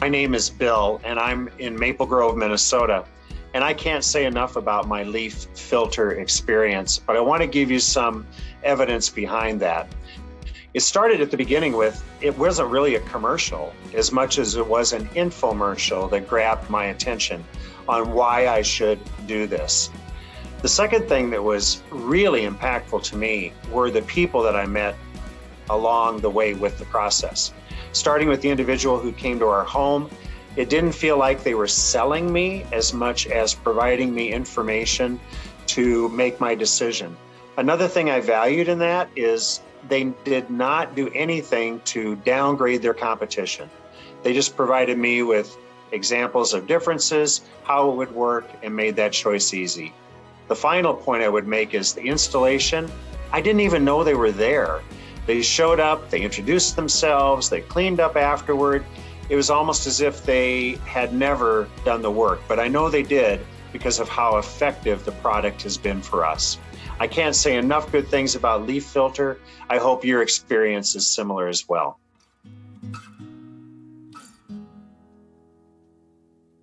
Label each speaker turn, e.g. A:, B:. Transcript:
A: My name is Bill, and I'm in Maple Grove, Minnesota. And I can't say enough about my LeafFilter experience, but I want to give you some evidence behind that. It started at the beginning with, it wasn't really a commercial as much as it was an infomercial that grabbed my attention on why I should do this. The second thing that was really impactful to me were the people that I met along the way with the process. Starting with the individual who came to our home, it didn't feel like they were selling me as much as providing me information to make my decision. Another thing I valued in that is they did not do anything to downgrade their competition. They just provided me with examples of differences, how it would work, and made that choice easy. The final point I would make is the installation. I didn't even know they were there. They showed up, they introduced themselves, they cleaned up afterward. It was almost as if they had never done the work, but I know they did because of how effective the product has been for us. I can't say enough good things about LeafFilter. I hope your experience is similar as well.